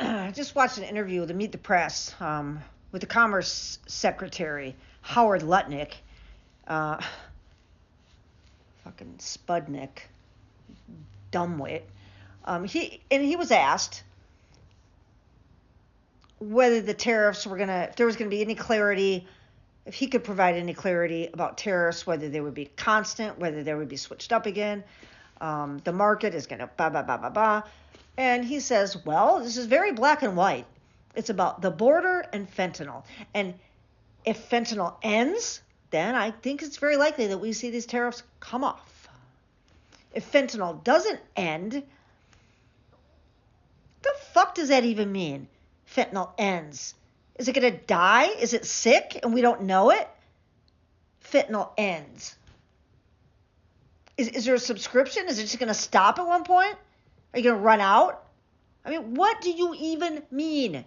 I just watched an interview with the Meet the Press with the Commerce Secretary, Howard Lutnick. Uh, fucking Spudnik, dumbwit. He was asked whether the tariffs were if there was gonna be any clarity, if he could provide any clarity about tariffs, whether they would be constant, whether they would be switched up again. The market is gonna blah blah blah blah blah. And he says, well, this is very black and white. It's about the border and fentanyl. And if fentanyl ends, then I think it's very likely that we see these tariffs come off. If fentanyl doesn't end, the fuck does that even mean? Fentanyl ends. Is it going to die? Is it sick and we don't know it? Fentanyl ends. Is there a subscription? Is it just going to stop at one point? Are you going to run out? I mean, what do you even mean?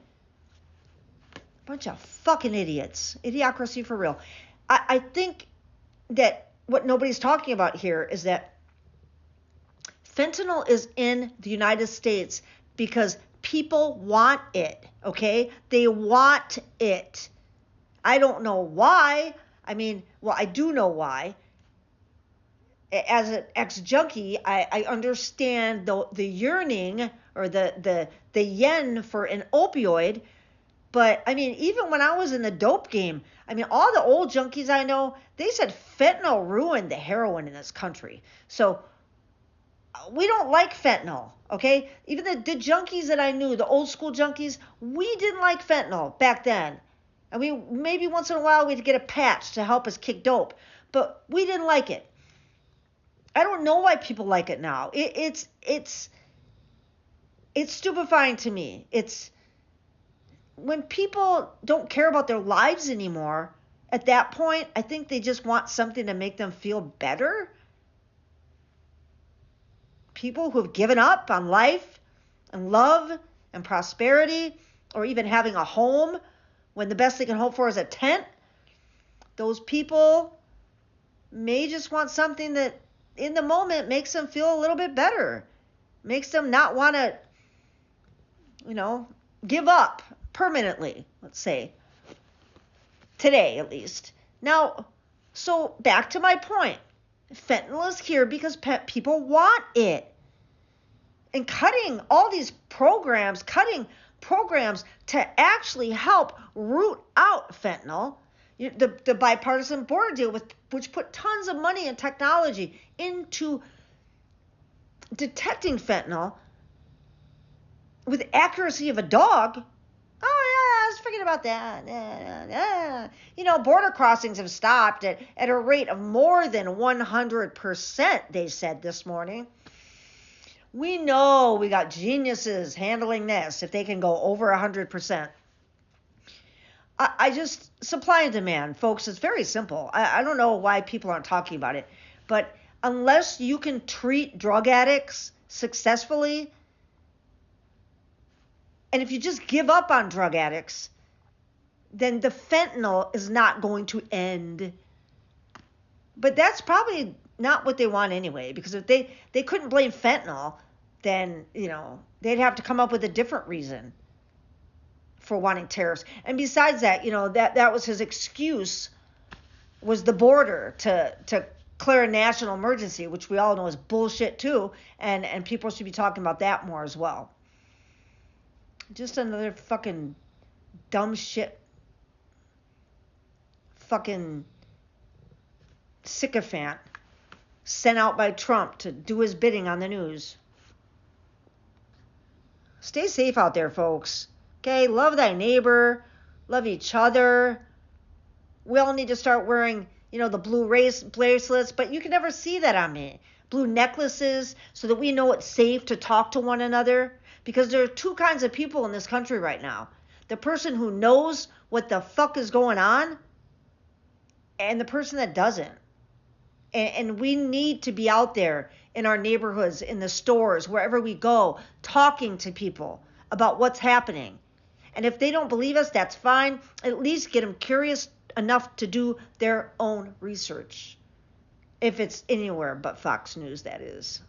Bunch of fucking idiots. Idiocracy for real. I think that what nobody's talking about here is that fentanyl is in the United States because people want it, okay? They want it. I don't know why. I mean, well, I do know why. As an ex-junkie, I understand the yearning or the yen for an opioid. But, I mean, even when I was in the dope game, I mean, all the old junkies I know, they said fentanyl ruined the heroin in this country. So we don't like fentanyl, okay? Even the junkies that I knew, the old school junkies, we didn't like fentanyl back then. I mean, maybe once in a while we'd get a patch to help us kick dope, but we didn't like it. I don't know why people like it now. It's stupefying to me. It's when people don't care about their lives anymore, at that point, I think they just want something to make them feel better. People who have given up on life and love and prosperity, or even having a home when the best they can hope for is a tent, those people may just want something that in the moment makes them feel a little bit better, makes them not want to, give up permanently, let's say, today at least. Now, so back to my point. Fentanyl is here because people want it. And cutting programs to actually help root out fentanyl, the bipartisan border deal, which put tons of money and technology into detecting fentanyl with accuracy of a dog. Oh, yeah, let's forget about that. Border crossings have stopped at a rate of more than 100%, they said this morning. We know we got geniuses handling this if they can go over 100%. I just, supply and demand, folks, it's very simple. I don't know why people aren't talking about it, but unless you can treat drug addicts successfully, and if you just give up on drug addicts, then the fentanyl is not going to end. But that's probably not what they want anyway, because if they couldn't blame fentanyl, then, they'd have to come up with a different reason for wanting tariffs. And besides that, that was his excuse, was the border to declare a national emergency, which we all know is bullshit too, and people should be talking about that more as well. Just another fucking dumb shit. Fucking sycophant sent out by Trump to do his bidding on the news. Stay safe out there, folks. Okay, love thy neighbor, love each other. We all need to start wearing, the blue race bracelets, but you can never see that on me. Blue necklaces, so that we know it's safe to talk to one another. Because there are two kinds of people in this country right now. The person who knows what the fuck is going on, and the person that doesn't. And we need to be out there in our neighborhoods, in the stores, wherever we go, talking to people about what's happening. And if they don't believe us, that's fine. At least get them curious enough to do their own research. If it's anywhere but Fox News, that is.